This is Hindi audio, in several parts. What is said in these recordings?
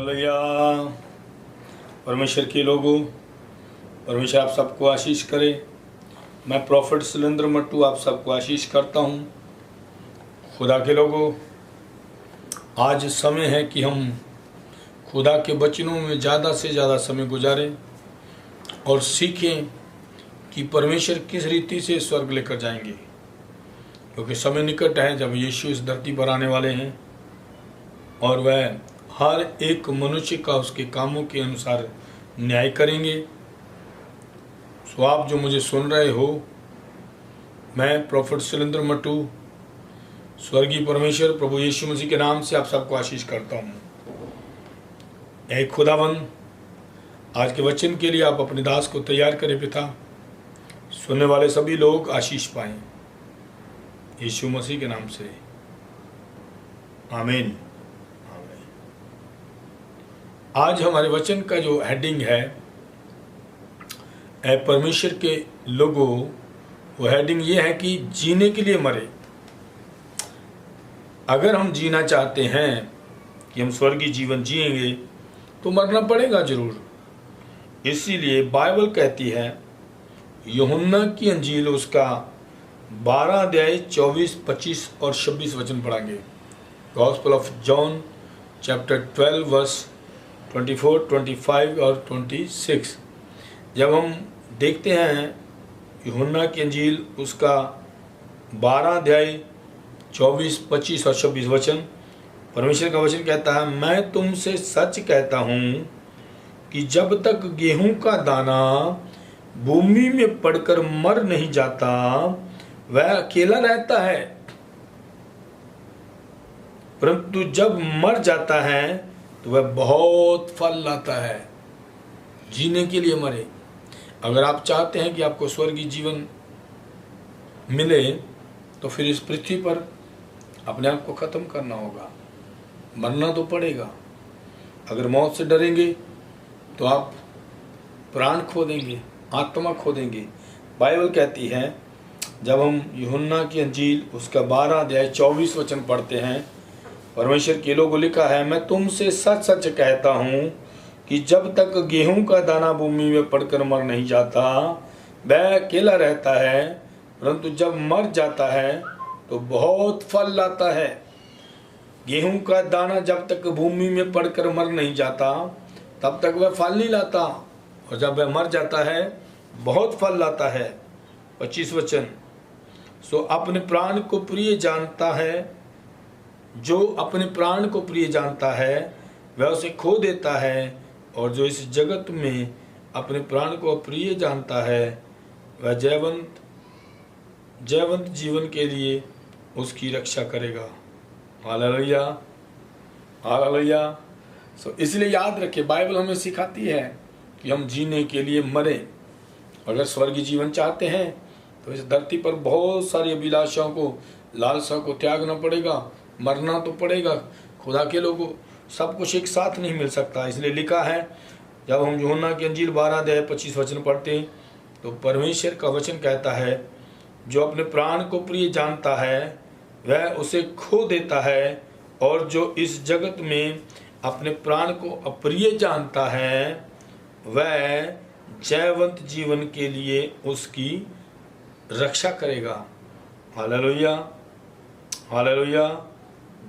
हालेलुया। परमेश्वर के लोगों, परमेश्वर आप सबको आशीष करे। मैं प्रॉफिट सुरेंद्र मट्टू आप सबको आशीष करता हूँ। खुदा के लोगों, आज समय है कि हम खुदा के वचनों में ज़्यादा से ज़्यादा समय गुजारें और सीखें कि परमेश्वर किस रीति से स्वर्ग लेकर जाएंगे, क्योंकि समय निकट है जब यीशु इस धरती पर आने वाले हैं और वह हर एक मनुष्य का उसके कामों के अनुसार न्याय करेंगे। सो आप जो मुझे सुन रहे हो, मैं प्रॉफिट सुरेंद्र मट्टू स्वर्गीय परमेश्वर प्रभु यीशु मसीह के नाम से आप सबको आशीष करता हूँ। ऐ खुदावन, आज के वचन के लिए आप अपने दास को तैयार करें पिता। सुनने वाले सभी लोग आशीष पाएं, यीशु मसीह के नाम से, आमीन। आज हमारे वचन का जो हेडिंग है, ऐ परमेश्वर के लोगों, वो हेडिंग ये है कि जीने के लिए मरे। अगर हम जीना चाहते हैं कि हम स्वर्गीय जीवन जिएंगे तो मरना पड़ेगा जरूर। इसीलिए बाइबल कहती है, यूहन्ना की अंजील उसका 12 अध्याय 24, 25 और 26 वचन पढ़ाएंगे। Gospel of John chapter 12 verse 24, 25 और 26। जब हम देखते हैं यूहन्ना की अंजील उसका 12 अध्याय 24, 25 और 26 वचन, परमेश्वर का वचन कहता है, मैं तुमसे सच कहता हूँ कि जब तक गेहूं का दाना भूमि में पड़कर मर नहीं जाता वह अकेला रहता है, परंतु जब मर जाता है तो वह बहुत फल लाता है। जीने के लिए मरे। अगर आप चाहते हैं कि आपको स्वर्गीय जीवन मिले तो फिर इस पृथ्वी पर अपने आप को खत्म करना होगा, मरना तो पड़ेगा। अगर मौत से डरेंगे तो आप प्राण खो देंगे, आत्मा खो देंगे। बाइबल कहती है, जब हम यूहन्ना की अंजील उसका 12 अध्याय 24 वचन पढ़ते हैं, परमेश्वर के लोगों लिखा है, मैं तुमसे सच सच कहता हूँ कि जब तक गेहूं का दाना भूमि में पड़कर मर नहीं जाता वह अकेला रहता है, परंतु जब मर जाता है तो बहुत फल लाता है। गेहूं का दाना जब तक भूमि में पड़कर मर नहीं जाता तब तक वह फल नहीं लाता, और जब वह मर जाता है बहुत फल लाता है। 25 वचन, सो अपने प्राण को प्रिय जानता है, जो अपने प्राण को प्रिय जानता है वह उसे खो देता है, और जो इस जगत में अपने प्राण को अप्रिय जानता है वह जयवंत जीवन के लिए उसकी रक्षा करेगा। Hallelujah, hallelujah. सो इसलिए याद रखें, बाइबल हमें सिखाती है कि हम जीने के लिए मरे। अगर स्वर्गीय जीवन चाहते हैं तो इस धरती पर बहुत सारी अभिलाषाओं को, लालसा को त्यागना पड़ेगा, मरना तो पड़ेगा। खुदा के लोगों, सब कुछ एक साथ नहीं मिल सकता। इसलिए लिखा है, जब हम यूहन्ना की अंजील 12 अध्याय 25 वचन पढ़ते हैं तो परमेश्वर का वचन कहता है, जो अपने प्राण को प्रिय जानता है वह उसे खो देता है, और जो इस जगत में अपने प्राण को अप्रिय जानता है वह जयवंत जीवन के लिए उसकी रक्षा करेगा। Hallelujah, hallelujah.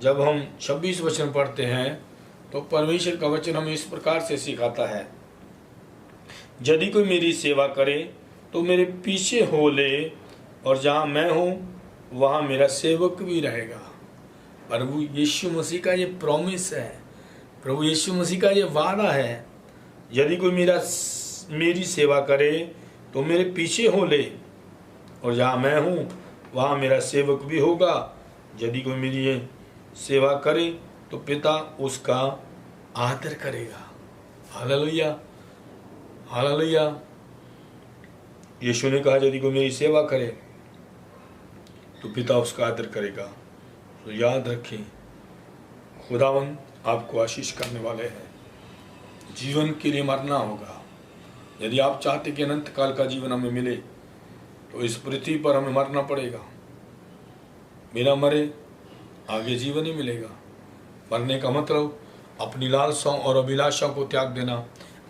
जब हम 26 वचन पढ़ते हैं तो परमेश्वर का वचन हमें इस प्रकार से सिखाता है, यदि कोई मेरी सेवा करे तो मेरे पीछे हो ले, और जहाँ मैं हूँ वहाँ मेरा सेवक भी रहेगा। प्रभु यीशु मसीह का ये प्रॉमिस है, प्रभु यीशु मसीह का ये वादा है, यदि कोई मेरी सेवा करे तो मेरे पीछे हो ले, और जहाँ मैं हूँ वहाँ मेरा सेवक भी होगा। यदि कोई मेरी ये सेवा करे तो पिता उसका आदर करेगा। Hallelujah, hallelujah. यीशु ने कहा, यदि कोई मेरी सेवा करे तो पिता उसका आदर करेगा। तो याद रखें, खुदावन आपको आशीष करने वाले हैं। जीवन के लिए मरना होगा। यदि आप चाहते कि अनंत काल का जीवन हमें मिले तो इस पृथ्वी पर हमें मरना पड़ेगा। बिना मरे आगे जीवन ही मिलेगा। मरने का मतलब अपनी लालसाओं और अभिलाषाओं को त्याग देना,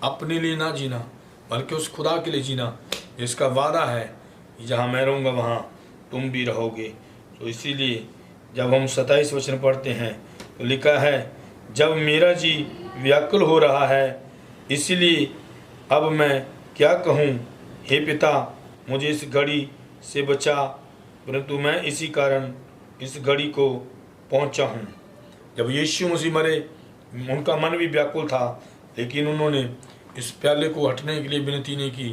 अपने लिए ना जीना बल्कि उस खुदा के लिए जीना जिसका वादा है कि जहाँ मैं रहूँगा वहाँ तुम भी रहोगे। तो इसीलिए जब हम 27 वचन पढ़ते हैं तो लिखा है, जब मेरा जी व्याकुल हो रहा है इसलिए अब मैं क्या कहूँ, हे पिता मुझे इस घड़ी से बचा, परंतु मैं इसी कारण इस घड़ी को पहुँचा हूँ। जब यीशु मसीह मरे उनका मन भी व्याकुल था, लेकिन उन्होंने इस प्याले को हटने के लिए विनती नहीं की।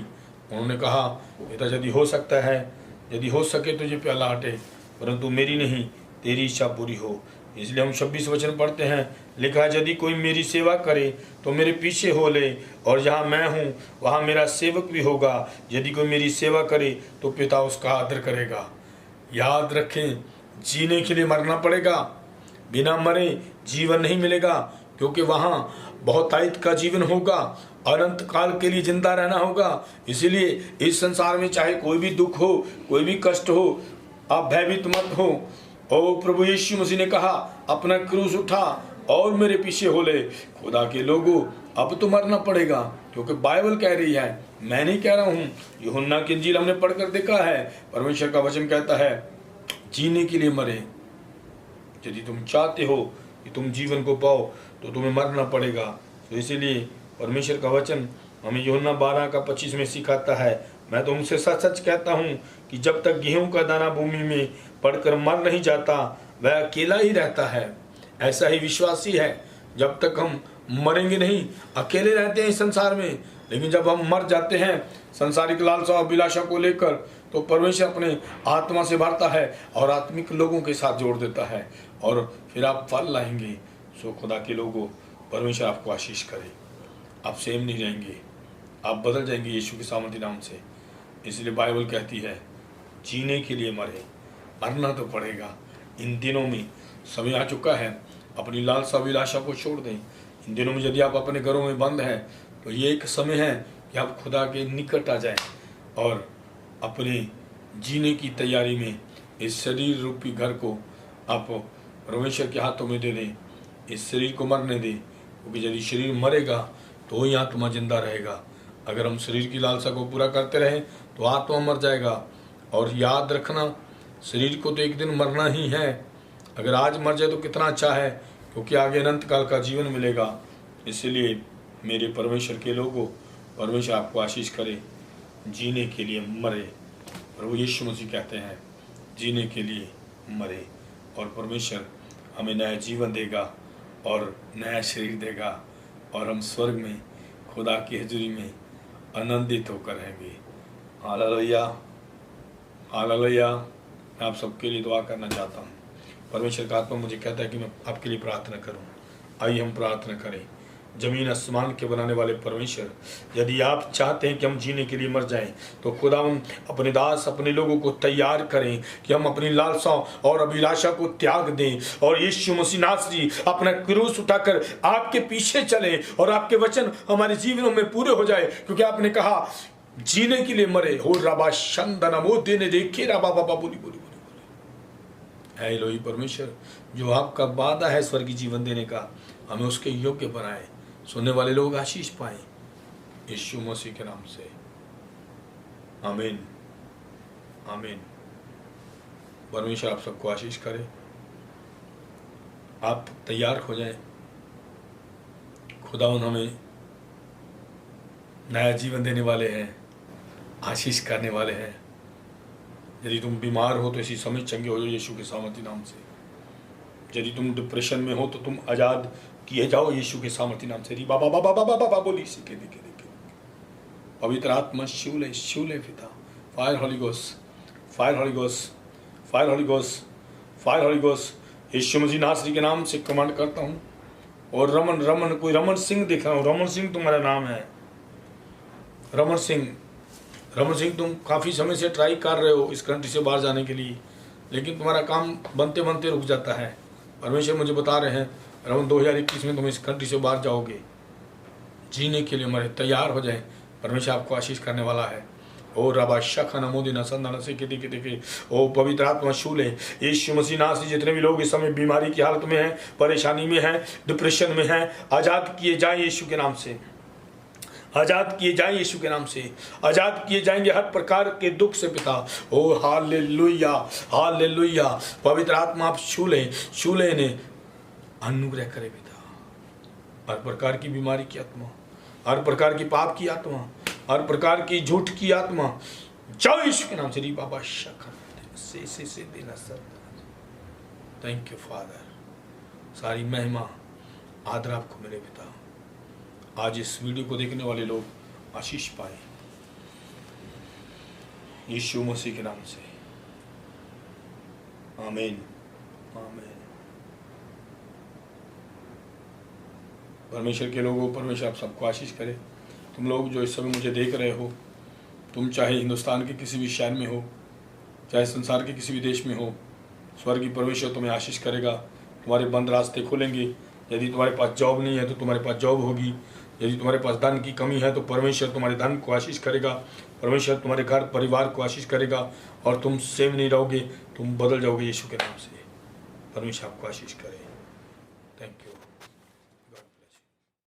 उन्होंने कहा, पिता यदि हो सकता है, यदि हो सके तो ये प्याला हटे, परंतु मेरी नहीं तेरी इच्छा पूरी हो। इसलिए हम 26 वचन पढ़ते हैं, लिखा है, यदि कोई मेरी सेवा करे तो मेरे पीछे हो ले, और जहाँ मैं हूँ वहाँ मेरा सेवक भी होगा। यदि कोई मेरी सेवा करे तो पिता उसका आदर करेगा। याद रखें, जीने के लिए मरना पड़ेगा, बिना मरे जीवन नहीं मिलेगा, क्योंकि वहाँ बहुतायत का जीवन होगा, अनंत काल के लिए जिंदा रहना होगा। इसीलिए इस संसार में चाहे कोई भी दुख हो, कोई भी कष्ट हो, आप भयभीत मत हो। और प्रभु यीशु मसीह ने कहा, अपना क्रूस उठा और मेरे पीछे हो ले। खुदा के लोगों, अब तो मरना पड़ेगा, क्योंकि बाइबल कह रही है, मैं नहीं कह रहा हूँ। यूहन्ना की इंजील हमने पढ़कर देखा है, परमेश्वर का वचन कहता है, जीने के लिए मरे। यदि तुम चाहते हो कि तुम जीवन को पाओ तो तुम्हें मरना पड़ेगा। तो इसीलिए परमेश्वर का वचन हमें यूहन्ना 12:25 में सिखाता है, मैं तुमसे सच सच कहता हूँ कि जब तक गेहूं का दाना भूमि में पड़कर मर नहीं जाता वह अकेला ही रहता है। ऐसा ही विश्वासी है, जब तक हम मरेंगे नहीं, अकेले रहते हैं इस संसार में, लेकिन जब हम मर जाते हैं संसारिक लालसा और अभिलाषा को लेकर, तो परमेश्वर अपने आत्मा से भरता है और आत्मिक लोगों के साथ जोड़ देता है, और फिर आप फल लाएंगे। सो खुदा के लोगों, परमेश्वर आपको आशीष करे। आप सेम नहीं रहेंगे, आप बदल जाएंगे यीशु के सामर्थी नाम से। इसलिए बाइबल कहती है, जीने के लिए मरे, मरना तो पड़ेगा। इन दिनों में समय आ चुका है, अपनी लालसा अभिलाषा को छोड़ दें। इन दिनों में यदि आप अपने घरों में बंद हैं तो ये एक समय है कि आप खुदा के निकट आ जाएं और अपने जीने की तैयारी में इस शरीर रूपी घर को आप परमेश्वर के हाथों में दे दें। इस शरीर को मरने दें, क्योंकि यदि शरीर मरेगा तो ही आत्मा जिंदा रहेगा। अगर हम शरीर की लालसा को पूरा करते रहें तो आत्मा मर जाएगा। और याद रखना, शरीर को तो एक दिन मरना ही है। अगर आज मर जाए तो कितना अच्छा है, क्योंकि आगे अनंत काल का जीवन मिलेगा। इसलिए मेरे परमेश्वर के लोगों, परमेश्वर आपको आशीष करे। जीने के लिए मरे, प्रभु यीशु मसीह कहते हैं, जीने के लिए मरे, और परमेश्वर हमें नया जीवन देगा और नया शरीर देगा, और हम स्वर्ग में खुदा की हजूरी में आनंदित होकर रहेंगे। Hallelujah, hallelujah. मैं आप सबके लिए दुआ करना चाहता हूँ। परमेश्वर का आत्मा मुझे कहता है कि मैं आपके लिए प्रार्थना करूँ। आइए हम प्रार्थना करें। जमीन आसमान के बनाने वाले परमेश्वर, यदि आप चाहते हैं कि हम जीने के लिए मर जाएं, तो खुदा हम अपने दास, अपने लोगों को तैयार करें कि हम अपनी लालसाओं और अभिलाषा को त्याग दें और यीशु मसीह नासरी अपना क्रूस उठाकर आपके पीछे चले और आपके वचन हमारे जीवनों में पूरे हो जाए। क्योंकि आपने कहा, जीने के लिए मरे हो रबा शंदना वो देने देखे रबा बाबा बोली बोली बोली है। एलोही परमेश्वर, जो आपका वादा है स्वर्गीय जीवन देने का, हमें उसके योग्य बनाए। सुनने वाले लोग आशीष पाए, यीशु मसीह के नाम से, आमीन, आमीन। परमेश्वर आप सबको आशीष करे। आप तैयार हो जाएं, खुदा हमें नया जीवन देने वाले हैं, आशीष करने वाले हैं। यदि तुम बीमार हो तो इसी समय चंगे हो जाओ यीशु के सामर्थी नाम से। यदि तुम डिप्रेशन में हो तो तुम आजाद किए जाओ यीशु के सामर्थी नाम से। बाबा बाबा बाबा बाबा बोली सीखे दिखे दिखे। पवित्र आत्मा शिवले शिवले पिता, fire holy ghost, fire holy ghost, fire holy ghost, fire holy ghost. Yeshu Masih नासरी के नाम से कमांड करता हूँ। और रमन रमन, कोई रमन सिंह दिख रहा हूँ, रमन सिंह तुम्हारा नाम है, रमन सिंह। रमन सिंह, तुम काफ़ी समय से ट्राई कर रहे हो इस कंट्री से बाहर जाने के लिए, लेकिन तुम्हारा काम बनते बनते रुक जाता है। परमेश्वर मुझे बता रहे हैं, रमन 2021 में तुम इस कंट्री से बाहर जाओगे। जीने के लिए मरे, तैयार हो जाए, परमेश्वर आपको आशीष करने वाला है। ओ रबा शखा नमोदी नसंदन से किति किति के ओ पवित्र आत्मा छू ले यीशु मसीह नाम से। जितने भी लोग इस समय बीमारी की हालत में हैं, परेशानी में हैं, डिप्रेशन में हैं, आजाद किए जाएं यीशु के नाम से, आजाद किए जाएं यीशु के नाम से, आजाद किए जाएंगे हर प्रकार के दुख से पिता। ओ हालेलुया, हालेलुया। पवित्र आत्मा आप छू ले ने अनुग्रह करे पिता। हर प्रकार की बीमारी की आत्मा, हर प्रकार की पाप की आत्मा, हर प्रकार की झूठ की आत्मा जाओ यीशु के नाम से। री बाबा शखा से देना सर। Thank you father. सारी महिमा आदर आपको मिले पिता। आज इस वीडियो को देखने वाले लोग आशीष पाए यीशु मसीह के नाम से। आमीन, आमीन। परमेश्वर के लोगों, परमेश्वर आप सबको आशीष करे। तुम लोग जो इस समय मुझे देख रहे हो, तुम चाहे हिंदुस्तान के किसी भी शहर में हो, चाहे संसार के किसी भी देश में हो, स्वर्गीय परमेश्वर तुम्हें आशीष करेगा। तुम्हारे बंद रास्ते खुलेंगे। यदि तुम्हारे पास जॉब नहीं है तो तुम्हारे पास जॉब होगी। यदि तुम्हारे पास धन की कमी है तो परमेश्वर तुम्हारे धन को आशीष करेगा। परमेश्वर तुम्हारे घर परिवार को आशीष करेगा और तुम सेम नहीं रहोगे, तुम बदल जाओगे यीशु के नाम से। परमेश्वर आपको आशीष करे। Thank you.